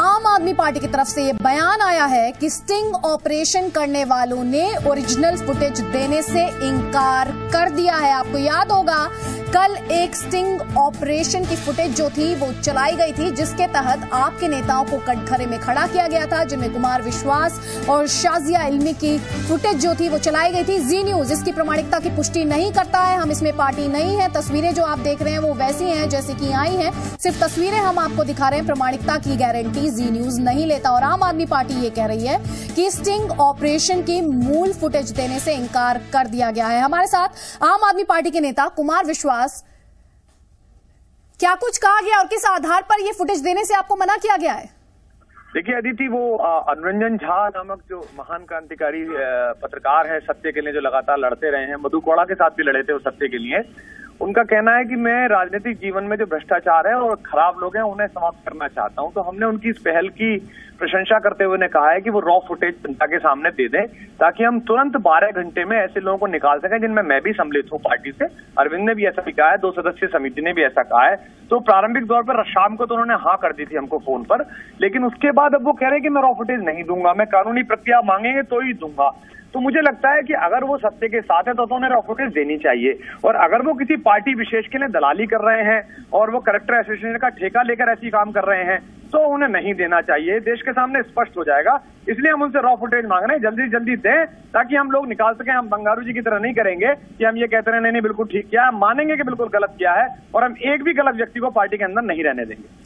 आम आदमी पार्टी की तरफ से ये बयान आया है कि स्टिंग ऑपरेशन करने वालों ने ओरिजिनल फुटेज देने से इनकार कर दिया है। आपको याद होगा कल एक स्टिंग ऑपरेशन की फुटेज जो थी वो चलाई गई थी, जिसके तहत आपके नेताओं को कटघरे में खड़ा किया गया था, जिनमें कुमार विश्वास और शाजिया इल्मी की फुटेज जो थी वो चलाई गई थी। जी न्यूज इसकी प्रामाणिकता की पुष्टि नहीं करता है, हम इसमें पार्टी नहीं है। तस्वीरें जो आप देख रहे हैं वो वैसी हैं जैसे कि आई हैं, सिर्फ तस्वीरें हम आपको दिखा रहे हैं, प्रामाणिकता की गारंटी जी न्यूज नहीं लेता। और आम आदमी पार्टी ये कह रही है कि स्टिंग ऑपरेशन की मूल फुटेज देने से इनकार कर दिया गया है। हमारे साथ आम आदमी पार्टी के नेता कुमार विश्वास, क्या कुछ कहा गया और किस आधार पर यह फुटेज देने से आपको मना किया गया है? देखिए अदिति, वो अनुरंजन झा नामक जो महान क्रांतिकारी पत्रकार है, सत्य के लिए जो लगातार लड़ते रहे हैं, मधु कोड़ा के साथ भी लड़े थे वो सत्य के लिए, उनका कहना है कि मैं राजनीतिक जीवन में जो भ्रष्टाचार है और खराब लोग हैं उन्हें समाप्त करना चाहता हूं। तो हमने उनकी इस पहल की प्रशंसा करते हुए ने कहा है कि वो रॉ फुटेज जनता के सामने दे दें, ताकि हम तुरंत 12 घंटे में ऐसे लोगों को निकाल सकें जिनमें मैं भी सम्मिलित हूं पार्टी से। अरविंद ने भी ऐसा कहा है, 2 सदस्यीय समिति ने भी ऐसा कहा है। तो प्रारंभिक दौर पर शाम को तो उन्होंने हाँ कर दी थी हमको फोन पर, लेकिन उसके बाद अब वो कह रहे हैं कि मैं रॉ फुटेज नहीं दूंगा, मैं कानूनी प्रक्रिया मांगेंगे तो ही दूंगा। तो मुझे लगता है कि अगर वो सत्य के साथ है तो उन्हें रॉ फुटेज देनी चाहिए, और अगर वो किसी पार्टी विशेष के लिए दलाली कर रहे हैं और वो करेक्टर एसोसिएशन का ठेका लेकर ऐसी काम कर रहे हैं तो उन्हें नहीं देना चाहिए। देश के सामने स्पष्ट हो जाएगा, इसलिए हम उनसे रॉ फुटेज मांग रहे हैं, जल्दी जल्दी दें ताकि हम लोग निकाल सकें। हम बंगारू जी की तरह नहीं करेंगे कि हम ये कहते रहे नहीं बिल्कुल ठीक किया, हम मानेंगे कि बिल्कुल गलत किया है और हम एक भी गलत व्यक्ति को पार्टी के अंदर नहीं रहने देंगे।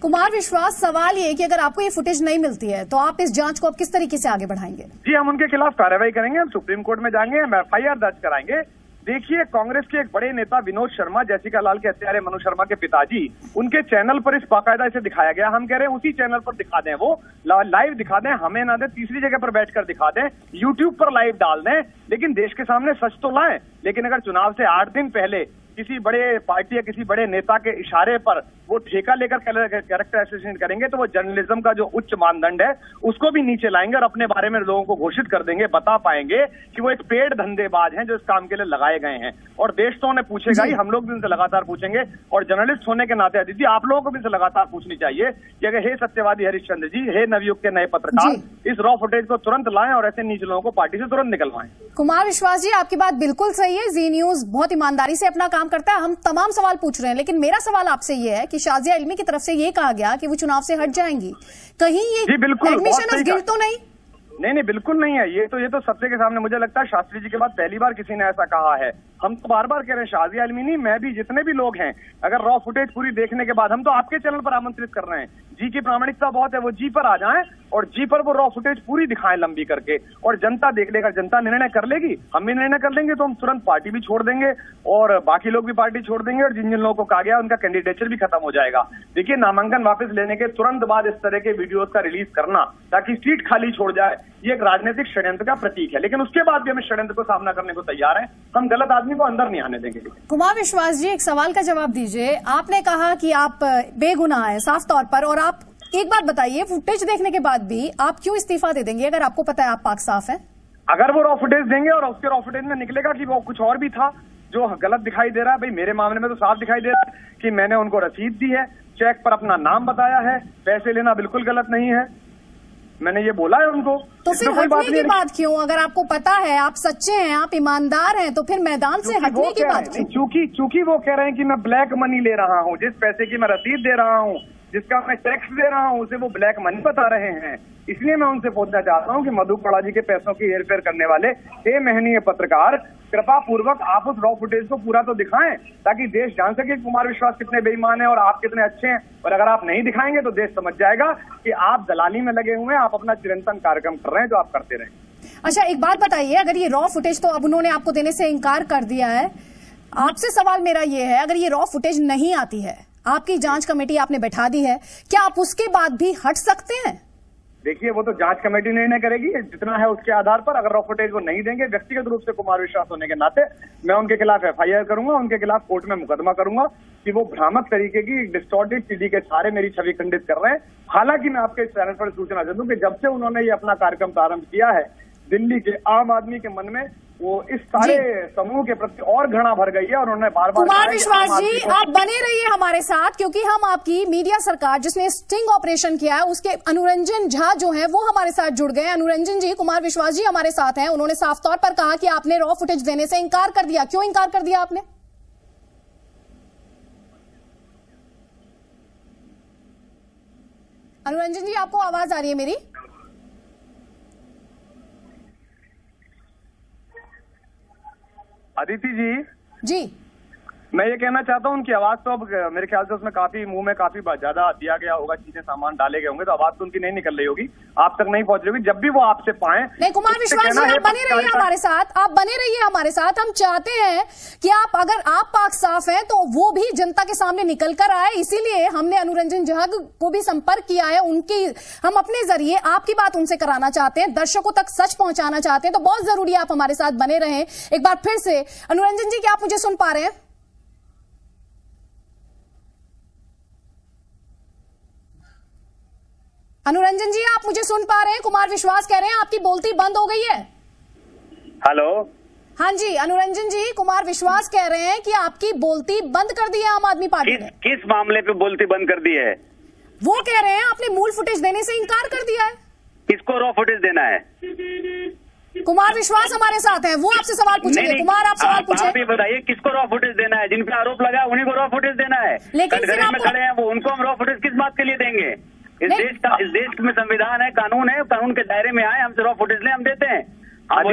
कुमार विश्वास, सवाल ये कि अगर आपको ये फुटेज नहीं मिलती है तो आप इस जांच को अब किस तरीके से आगे बढ़ाएंगे? जी, हम उनके खिलाफ कार्रवाई करेंगे, हम सुप्रीम कोर्ट में जाएंगे, हम FIR दर्ज कराएंगे। देखिए, कांग्रेस के एक बड़े नेता विनोद शर्मा, जैसिका लाल के हत्यारे मनु शर्मा के पिताजी, उनके चैनल पर इस बाकायदा इसे दिखाया गया। हम कह रहे हैं उसी चैनल पर दिखा दें, वो लाइव दिखा दें, हमें ना दें, तीसरी जगह पर बैठकर दिखा दें, यूट्यूब पर लाइव डाल दें, लेकिन देश के सामने सच तो लाएं। लेकिन अगर चुनाव से 8 दिन पहले किसी बड़े पार्टी या किसी बड़े नेता के इशारे पर वो ठेका लेकर कैरेक्टर एसोसिएशन करेंगे तो वो जर्नलिज्म का जो उच्च मानदंड है उसको भी नीचे लाएंगे और अपने बारे में लोगों को घोषित कर देंगे, बता पाएंगे कि वो एक पेड़ धंधेबाज हैं जो इस काम के लिए लगाए गए हैं। और देश तो उन्हें पूछेगा ही, हम लोग भी उनसे लगातार पूछेंगे, और जर्नलिस्ट होने के नाते अदिति आप लोगों को भी उनसे लगातार पूछनी चाहिए कि अगर हे सत्यवादी हरिश्चंद्र जी, हे नवयुग के नए पत्रकार, इस रॉ फुटेज को तुरंत लाएं और ऐसे नीच लोगों को पार्टी से तुरंत निकलवाएं। कुमार विश्वास जी, आपकी बात बिल्कुल सही है, जी न्यूज बहुत ईमानदारी से अपना काम करता है, हम तमाम सवाल पूछ रहे हैं, लेकिन मेरा सवाल आपसे ये है कि शाजिया इल्मी की तरफ से ये कहा गया कि वो चुनाव से हट जाएंगी, कहीं ये एडमिशन ऑफ गिल्ट तो नहीं? नहीं, बिल्कुल नहीं है। ये तो सत्य के सामने, मुझे लगता है शास्त्री जी के बाद पहली बार किसी ने ऐसा कहा है। हम तो बार बार कह रहे हैं, शाजिया इल्मी नहीं, मैं भी, जितने भी लोग हैं, अगर रॉ फुटेज पूरी देखने के बाद, हम तो आपके चैनल पर आमंत्रित कर रहे हैं, जी की प्रामाणिकता बहुत है, वो जी पर आ जाएं और जी पर वो रॉ फुटेज पूरी दिखाएं लंबी करके, और जनता देख लेगा, जनता निर्णय कर लेगी, हम भी निर्णय कर लेंगे, तो हम तुरंत पार्टी भी छोड़ देंगे और बाकी लोग भी पार्टी छोड़ देंगे, और जिन जिन लोगों को कहा गया उनका कैंडिडेचर भी खत्म हो जाएगा। देखिए, नामांकन वापस लेने के तुरंत बाद इस तरह के वीडियोज का रिलीज करना ताकि सीट खाली छोड़ जाए, ये एक राजनीतिक षड्यंत्र का प्रतीक है, लेकिन उसके बाद भी हम इस षड्यंत्र को सामना करने को तैयार हैं। हम गलत आदमी को अंदर नहीं आने देंगे। कुमार विश्वास जी, एक सवाल का जवाब दीजिए। आपने कहा कि आप बेगुनाह हैं साफ तौर पर, और आप एक बात बताइए, फुटेज देखने के बाद भी आप क्यों इस्तीफा दे देंगे अगर आपको पता है आप पाक साफ है? अगर वो रॉ फुटेज देंगे और उसके रॉ फुटेज में निकलेगा कि वो कुछ और भी था जो गलत दिखाई दे रहा है, भाई मेरे मामले में तो साफ दिखाई दे रहा है कि मैंने उनको रसीद दी है, चेक पर अपना नाम बताया है, पैसे लेना बिल्कुल गलत नहीं है, मैंने ये बोला है उनको। तो फिर हटने की बात क्यों? अगर आपको पता है, आप सच्चे हैं, आप ईमानदार हैं, तो फिर मैदान से हटने की बात क्यों? चूंकि वो कह रहे हैं कि मैं ब्लैक मनी ले रहा हूँ, जिस पैसे की मैं रसीद दे रहा हूँ, जिसका मैं टैक्स दे रहा हूँ, उसे वो ब्लैक मनी बता रहे हैं। इसलिए मैं उनसे पूछना चाहता हूँ कि मधु कोड़ा जी के पैसों की हेरफेर करने वाले हे मेहनीय पत्रकार, कृपा पूर्वक आप उस रॉ फुटेज को पूरा तो दिखाएं ताकि देश जान सके कुमार विश्वास कितने बेईमान है और आप कितने अच्छे हैं। और अगर आप नहीं दिखाएंगे तो देश समझ जाएगा कि आप दलाली में लगे हुए हैं, आप अपना चिरंतन कार्यक्रम कर रहे हैं जो आप करते रहे। अच्छा, एक बात बताइए, अगर ये रॉ फुटेज तो अब उन्होंने आपको देने से इनकार कर दिया है, आपसे सवाल मेरा ये है, अगर ये रॉ फुटेज नहीं आती है, आपकी जांच कमेटी आपने बैठा दी है, क्या आप उसके बाद भी हट सकते हैं? देखिए, वो तो जांच कमेटी निर्णय करेगी, जितना है उसके आधार पर। अगर रॉ फुटेज वो नहीं देंगे, व्यक्तिगत रूप से कुमार विश्वास होने के नाते मैं उनके खिलाफ FIR करूंगा, उनके खिलाफ कोर्ट में मुकदमा करूंगा कि वो भ्रामक तरीके की डिस्टॉर्टेड CD के सहारे मेरी छवि खंडित कर रहे हैं। हालांकि मैं आपके चैनल पर सूचना दे दूं कि जब से उन्होंने ये अपना कार्यक्रम प्रारंभ किया है, दिल्ली के आम आदमी के मन में वो इस सारे समूह के प्रति और घृणा भर गई है और उन्होंने बार बार कुमार विश्वास जी, आप बने रहिए हमारे साथ, क्योंकि हम आपकी मीडिया सरकार जिसने स्टिंग ऑपरेशन किया है उसके अनुरंजन झा जो है वो हमारे साथ जुड़ गए। अनुरंजन जी, कुमार विश्वास जी हमारे साथ हैं। उन्होंने साफ तौर पर कहा कि आपने रॉ फुटेज देने से इंकार कर दिया। क्यों इंकार कर दिया आपने? अनुरंजन जी, आपको आवाज आ रही है मेरी? अदिति जी जी, मैं ये कहना चाहता हूँ उनकी आवाज तो अब मेरे ख्याल से उसमें काफी मुंह में काफी ज्यादा दिया गया होगा, चीजें सामान डाले गए होंगे, तो आवाज तो उनकी नहीं निकल रही होगी, आप तक नहीं पहुंच रही होगी। जब भी वो आपसे पाए नहीं कुमार विश्वास जी, आप बने रहिए हमारे साथ, आप बने रहिए हमारे साथ। हम चाहते हैं कि आप, अगर आप पाक साफ हैं तो वो भी जनता के सामने निकल कर आए, इसीलिए हमने अनुरंजन झा को भी संपर्क किया है। उनकी हम अपने जरिए आपकी बात उनसे कराना चाहते हैं, दर्शकों तक सच पहुंचाना चाहते हैं, तो बहुत जरूरी है आप हमारे साथ बने रहें। एक बार फिर से अनुरंजन जी, क्या आप मुझे सुन पा रहे हैं? अनुरंजन जी, आप मुझे सुन पा रहे हैं? कुमार विश्वास कह रहे हैं आपकी बोलती बंद हो गई है। हेलो, हाँ जी अनुरंजन जी, कुमार विश्वास कह रहे हैं कि आपकी बोलती बंद कर दी है आम आदमी पार्टी ने। किस मामले पे बोलती बंद कर दी है? वो कह रहे हैं आपने मूल फुटेज देने से इंकार कर दिया है। किसको रॉ फुटेज देना है? कुमार विश्वास हमारे साथ हैं, वो आपसे सवाल पूछेंगे। कुमार, आप सवाल पूछे। आप ये बताइए किसको रॉ फुटेज देना है? जिन पे आरोप लगा उन्हीं को रॉ फुटेज देना है। लेकिन कटघरे में खड़े हैं वो, उनको हम रॉ फुटेज किस बात के लिए देंगे? इस देश में संविधान है, कानून है, कानून के दायरे में आए, हमसे रॉ फुटेज ले, हम देते हैं। हम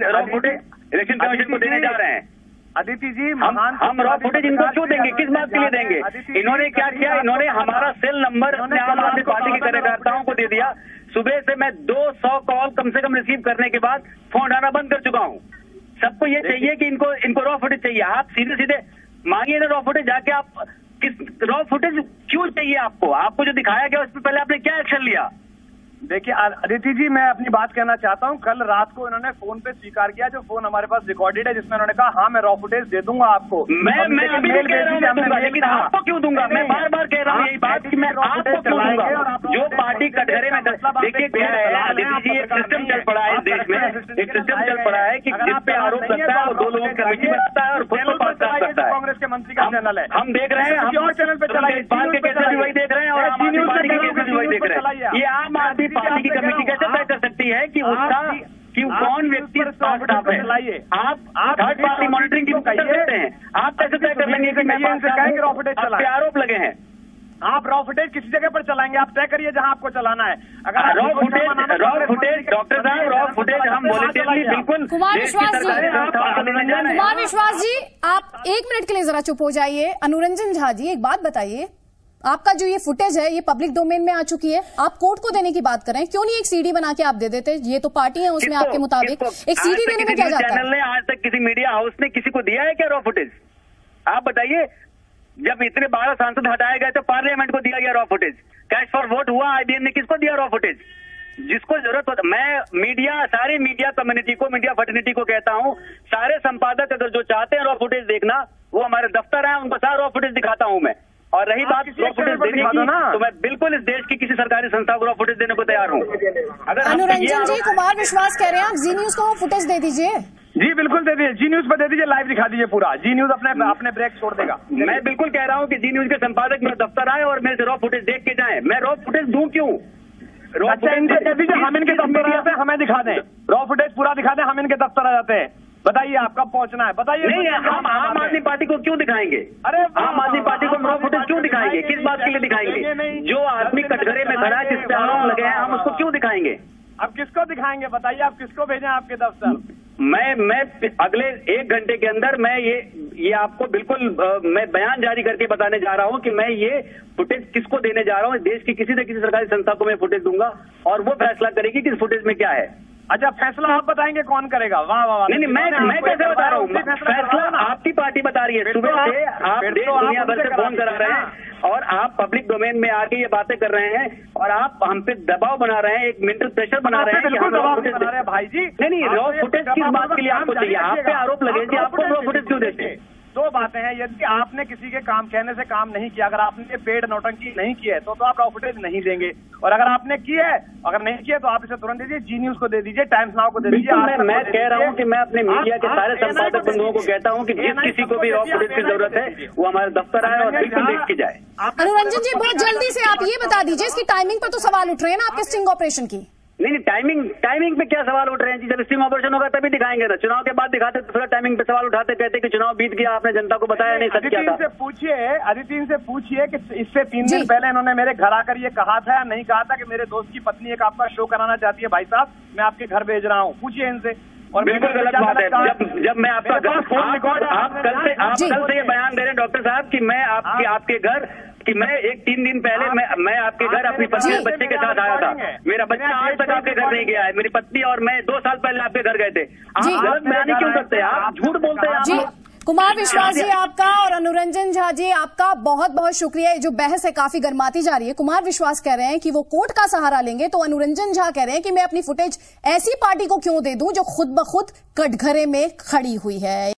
रॉ फुटेज इलेक्शन कमीशन को देने जा रहे हैं। अदिति जी, हम रॉ फुटेज इनको क्यों देंगे? किस बात के लिए देंगे? इन्होंने क्या किया? इन्होंने हमारा सेल नंबर अपने आम आदमी पार्टी के कार्यकर्ताओं को दे दिया। सुबह से मैं 200 कॉल कम से कम रिसीव करने के बाद फोन उठाना बंद कर चुका हूँ। सबको ये चाहिए कि इनको रॉ फुटेज चाहिए। आप सीधे सीधे मांगिए ना रॉ फुटेज जाके। आप किस रॉ फुटेज क्यों चाहिए आपको? आपको जो दिखाया गया उससे पहले आपने क्या एक्शन लिया? देखिए अदिति जी, मैं अपनी बात कहना चाहता हूं। कल रात को इन्होंने फोन पे स्वीकार किया, जो फोन हमारे पास रिकॉर्डेड है, जिसमें उन्होंने कहा हाँ मैं रॉ फुटेज दे दूंगा आपको। मैं अभी भी कह रहा हूं मैं दूंगा, लेकिन आपको क्यों दूंगा? मैं बार बार कह रहा हूँ यही बात कि मैं आपको क्यों दूंगा? जो पार्टी कटघरे में, देखिए क्या है अदिति जी, एक सिस्टम चल पड़ा है इस देश में। एक सिस्टम चल पड़ा है कि जिस पे आरोप लगता है वो 2 लोगों की कमेटी बनता है और खुद को पास करता है। कांग्रेस के मंत्री का चैनल है, हम देख रहे हैं, हम चैनल पे चलाइए, पाल के केसेस भी वही देख रहे हैं और आम आदमी पार्टी के केसेस भी वही देख रहे हैं। ये आम आदमी पार्टी की कमेटी कैसे तय कर सकती है कि उसका कि कौन व्यक्ति स्टाफ है? आप थर्ड पार्टी मॉनिटरिंग की कर सकते हैं। आप कैसे तय कर लेंगे कि मैं आरोप लगे हैं? आप रॉ फुटेज किसी जगह पर चलाएंगे, आप तय करिए जहां आपको चलाना है। अगर रॉ फुटेज डॉक्टर साहब, रॉ फुटेज हम वॉलंटियरली बिल्कुल। कुमार विश्वास जी, आप 1 मिनट के लिए जरा चुप हो जाइए। अनुरंजन झा जी, एक बात बताइए, आपका जो ये फुटेज है ये पब्लिक डोमेन में आ चुकी है, आप कोर्ट को देने की बात कर रहे हैं, क्यों नहीं एक सीडी बना के आप दे देते? ये तो पार्टी है, उसमें आपके मुताबिक एक सीडी देने में क्या जाता है? चैनल ने आज तक किसी मीडिया हाउस ने किसी को दिया है क्या रॉ फुटेज? आप बताइए। जब इतने 12 सांसद हटाए गए तो पार्लियामेंट को दिया गया raw footage. Cash for vote हुआ, IBM ने किसको दिया रॉ फुटेज? जिसको जरूरत होता। मैं मीडिया, सारी मीडिया कम्युनिटी को, मीडिया फर्टिनिटी को कहता हूँ, सारे संपादक अगर जो चाहते हैं रॉ फुटेज देखना, वो हमारे दफ्तर है, उनको सारा रॉ फुटेज दिखाता हूँ मैं। और रही बात रॉ फुटेज देने की, तो मैं बिल्कुल इस देश की किसी सरकारी संस्था को रॉ फुटेज देने को तैयार हूँ। अनुरंजन जी, कुमार विश्वास कह रहे हैं आप जी न्यूज को फुटेज दे दीजिए। जी बिल्कुल दे दीजिए, जी न्यूज पर दे दीजिए, लाइव दिखा दीजिए पूरा। जी न्यूज अपने ब्रेक छोड़ देगा। मैं बिल्कुल कह रहा हूँ कि जी न्यूज के संपादक मेरे दफ्तर आए और मेरे से रॉ फुटेज देख के जाएं। मैं रॉ फुटेज दूं क्यों? रॉ फुटेज दे दीजिए, हम इनके दफ्तर आ जाते हैं, हमें दिखा दें रॉ फुटेज पूरा दिखा दें, हम इनके दफ्तर आ जाते हैं। बताइए आप कब पहुंचना है, बताइए। नहीं, हम आम आदमी पार्टी को क्यों दिखाएंगे? अरे आम आदमी पार्टी को रॉ फुटेज क्यों दिखाएंगे? किस बात के लिए दिखाएंगे? जो आदमी कटघरे में खड़ा है, जिस पे आरोप लगे हैं, हम उसको क्यों दिखाएंगे? अब किसको दिखाएंगे बताइए, आप किसको भेजें आपके दफ्तर? मैं अगले 1 घंटे के अंदर मैं ये आपको बिल्कुल मैं बयान जारी करके बताने जा रहा हूं कि मैं ये फुटेज किसको देने जा रहा हूं। देश की किसी न किसी सरकारी संस्था को मैं फुटेज दूंगा और वो फैसला करेगी कि इस फुटेज में क्या है। अच्छा, फैसला आप बताएंगे कौन करेगा? वाह वाह। नहीं, मैं कैसे बता रहा हूँ? फैसला आपकी पार्टी बता रही है। सुबह से आप देश दुनिया भर से फोन करा रहे हैं और आप पब्लिक डोमेन में आके ये बातें कर रहे हैं और आप हम पे दबाव बना रहे हैं, एक मेंटल प्रेशर बना रहे हैं कि हम रॉ फुटेज बना रहे हैं। भाई जी नहीं, रॉ फुटेज किस बात के लिए आपको चाहिए? आप पे आरोप लगे, आपको रॉ फुटेज क्यों देते हैं? दो बातें हैं, यदि आपने किसी के काम कहने से काम नहीं किया, अगर आपने पेड नौटंकी नहीं की है तो आप रॉ फुटेज नहीं देंगे, और अगर आपने की है, अगर नहीं किया तो आप इसे तुरंत दीजिए, जी न्यूज को दे दीजिए, टाइम्स नाउ को दे दीजिए। मैं कह रहा हूँ कि मैं अपने मीडिया के सारे संपादक बंधुओं को कहता हूँ कि जिस किसी को भी रॉ फुटेज की जरूरत है वो हमारे दफ्तर आए और बिल्कुल देख के जाए। अनुरंजन जी, बहुत जल्दी से आप ये बता दीजिए, इसकी टाइमिंग पर तो सवाल उठ रहे हैं ना आपके स्टिंग ऑपरेशन की। नहीं, टाइमिंग पे क्या सवाल उठ रहे हैं जी? जब स्टिंग ऑपरेशन होगा तभी दिखाएंगे ना, चुनाव के बाद दिखाते तो थोड़ा टाइमिंग पे सवाल उठाते, कहते कि चुनाव बीत गया, आपने जनता को बताया नहीं, सच क्या था। अदिति से पूछिए कि इससे 3 दिन पहले इन्होंने मेरे घर आकर ये कहा था या नहीं कहा था कि मेरे दोस्त की पत्नी एक आपका शो कराना चाहती है, भाई साहब मैं आपके घर भेज रहा हूँ, पूछिए इनसे। और बिल्कुल गलत बात है। जब मैं आपका घर, आप कल से ये बयान दे रहे हैं डॉक्टर साहब कि मैं आपके घर, कि मैं 3 दिन पहले मैं आपके घर अपनी पत्नी और बच्चे के साथ आया था, मेरा बच्चा आज तक आपके घर नहीं गया है, मेरी पत्नी और मैं 2 साल पहले आपके घर गए थे। आप गलत बयानी क्यों करते हैं? आप झूठ बोलते हैं। जी कुमार विश्वास जी आपका और अनुरंजन झा जी आपका बहुत बहुत शुक्रिया। ये जो बहस है काफी गर्माती जा रही है। कुमार विश्वास कह रहे हैं कि वो कोर्ट का सहारा लेंगे, तो अनुरंजन झा कह रहे हैं कि मैं अपनी फुटेज ऐसी पार्टी को क्यों दे दूं जो खुद ब खुद कटघरे में खड़ी हुई है।